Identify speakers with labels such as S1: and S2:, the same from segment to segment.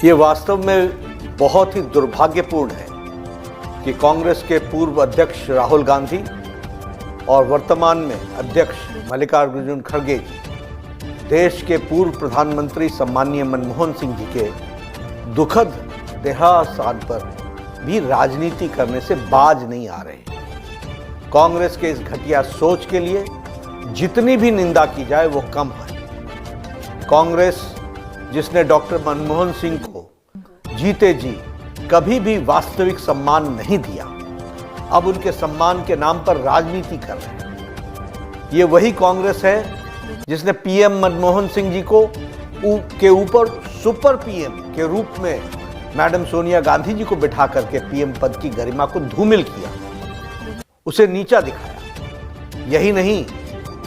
S1: ये वास्तव में बहुत ही दुर्भाग्यपूर्ण है कि कांग्रेस के पूर्व अध्यक्ष राहुल गांधी और वर्तमान में अध्यक्ष मल्लिकार्जुन खड़गे जी देश के पूर्व प्रधानमंत्री सम्माननीय मनमोहन सिंह जी के दुखद देहावसान पर भी राजनीति करने से बाज नहीं आ रहे। कांग्रेस के इस घटिया सोच के लिए जितनी भी निंदा की जाए वो कम है। कांग्रेस जिसने डॉक्टर मनमोहन सिंह को जीते जी कभी भी वास्तविक सम्मान नहीं दिया, अब उनके सम्मान के नाम पर राजनीति कर रहे हैं। ये वही कांग्रेस है जिसने पीएम मनमोहन सिंह जी को के ऊपर सुपर पीएम के रूप में मैडम सोनिया गांधी जी को बिठा करके पीएम पद की गरिमा को धूमिल किया, उसे नीचा दिखाया। यही नहीं,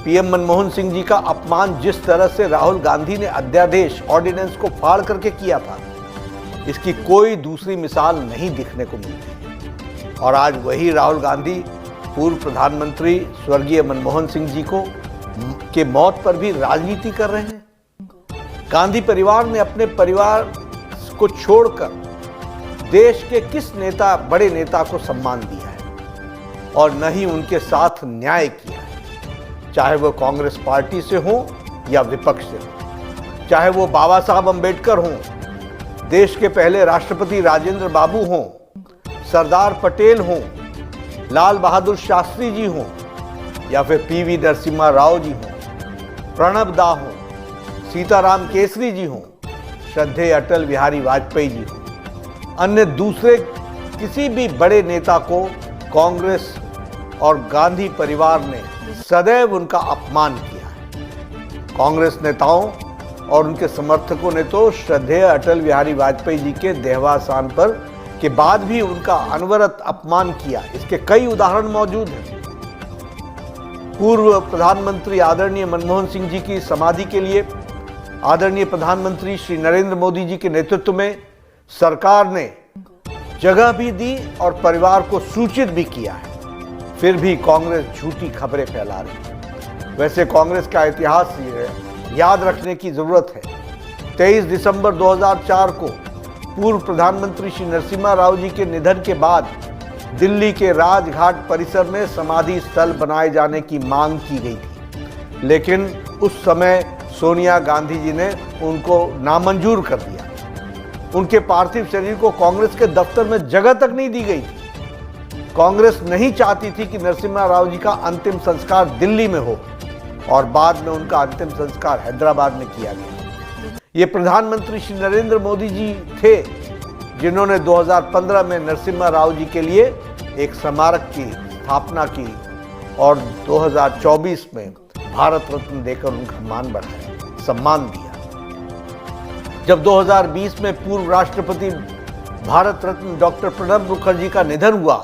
S1: पीएम मनमोहन सिंह जी का अपमान जिस तरह से राहुल गांधी ने अध्यादेश ऑर्डिनेंस को फाड़ करके किया था, इसकी कोई दूसरी मिसाल नहीं दिखने को मिलती। और आज वही राहुल गांधी पूर्व प्रधानमंत्री स्वर्गीय मनमोहन सिंह जी के मौत पर भी राजनीति कर रहे हैं। गांधी परिवार ने अपने परिवार को छोड़कर देश के किस बड़े नेता को सम्मान दिया है और न ही उनके साथ न्याय किया है, चाहे वो कांग्रेस पार्टी से हो या विपक्ष से हो, चाहे वो बाबा साहब अंबेडकर हों, देश के पहले राष्ट्रपति राजेंद्र बाबू हों, सरदार पटेल हों, लाल बहादुर शास्त्री जी हों या फिर पीवी नरसिम्हा राव जी हों, प्रणब दा हों, सीताराम केसरी जी हों, श्रद्धेय अटल बिहारी वाजपेयी जी हों, अन्य दूसरे किसी भी बड़े नेता को कांग्रेस और गांधी परिवार ने सदैव उनका अपमान किया है। कांग्रेस नेताओं और उनके समर्थकों ने तो श्रद्धेय अटल बिहारी वाजपेयी जी के देहावसान पर के बाद भी उनका अनवरत अपमान किया। इसके कई उदाहरण मौजूद हैं। पूर्व प्रधानमंत्री आदरणीय मनमोहन सिंह जी की समाधि के लिए आदरणीय प्रधानमंत्री श्री नरेंद्र मोदी जी के नेतृत्व में सरकार ने जगह भी दी और परिवार को सूचित भी किया है, फिर भी कांग्रेस झूठी खबरें फैला रही है। वैसे कांग्रेस का इतिहास याद रखने की जरूरत है। 23 दिसंबर 2004 को पूर्व प्रधानमंत्री श्री नरसिम्हा राव जी के निधन के बाद दिल्ली के राजघाट परिसर में समाधि स्थल बनाए जाने की मांग की गई थी, लेकिन उस समय सोनिया गांधी जी ने उनको नामंजूर कर दिया। उनके पार्थिव शरीर को कांग्रेस के दफ्तर में जगह तक नहीं दी गई थी। कांग्रेस नहीं चाहती थी कि नरसिम्हा राव जी का अंतिम संस्कार दिल्ली में हो और बाद में उनका अंतिम संस्कार हैदराबाद में किया गया। ये प्रधानमंत्री श्री नरेंद्र मोदी जी थे जिन्होंने 2015 में नरसिम्हा राव जी के लिए एक स्मारक की स्थापना की और 2024 में भारत रत्न देकर उनका मान बढ़ाया, सम्मान दिया। जब 2020 में पूर्व राष्ट्रपति भारत रत्न डॉक्टर प्रणब मुखर्जी का निधन हुआ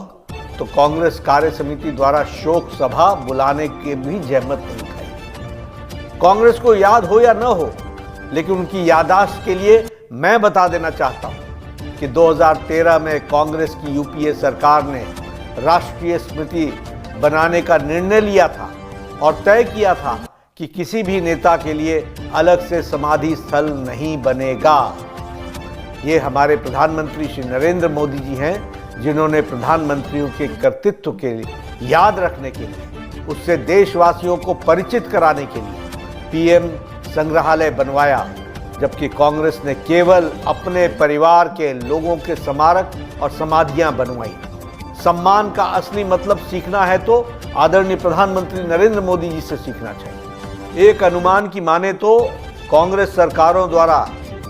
S1: तो कांग्रेस कार्य समिति द्वारा शोक सभा बुलाने की भी जहमत नहीं खाई। कांग्रेस को याद हो या न हो, लेकिन उनकी याददाश्त के लिए मैं बता देना चाहता हूं कि 2013 में कांग्रेस की यूपीए सरकार ने राष्ट्रीय स्मृति बनाने का निर्णय लिया था और तय किया था कि किसी भी नेता के लिए अलग से समाधि स्थल नहीं बनेगा। ये हमारे प्रधानमंत्री श्री नरेंद्र मोदी जी हैं जिन्होंने प्रधानमंत्रियों के कर्तृत्व के लिए याद रखने के लिए, उससे देशवासियों को परिचित कराने के लिए पीएम संग्रहालय बनवाया, जबकि कांग्रेस ने केवल अपने परिवार के लोगों के स्मारक और समाधियां बनवाई। सम्मान का असली मतलब सीखना है तो आदरणीय प्रधानमंत्री नरेंद्र मोदी जी से सीखना चाहिए। एक अनुमान की माने तो कांग्रेस सरकारों द्वारा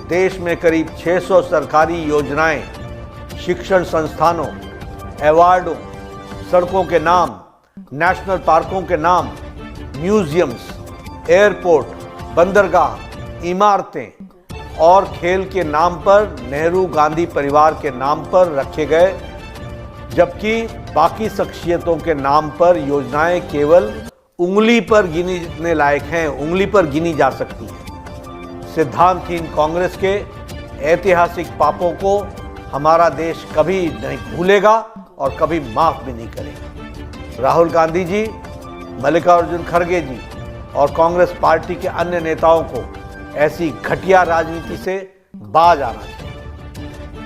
S1: देश में करीब 600 सरकारी योजनाएं, शिक्षण संस्थानों, अवार्डों, सड़कों के नाम, नेशनल पार्कों के नाम, म्यूजियम्स, एयरपोर्ट, बंदरगाह, इमारतें और खेल के नाम पर नेहरू गांधी परिवार के नाम पर रखे गए, जबकि बाकी शख्सियतों के नाम पर योजनाएं केवल उंगली पर गिनने लायक हैं, उंगली पर गिनी जा सकती हैं। सिद्धांतहीन कांग्रेस के ऐतिहासिक पापों को हमारा देश कभी नहीं भूलेगा और कभी माफ भी नहीं करेगा। राहुल गांधी जी, मल्लिकार्जुन खड़गे जी और कांग्रेस पार्टी के अन्य नेताओं को ऐसी घटिया राजनीति से बाज आना चाहिए।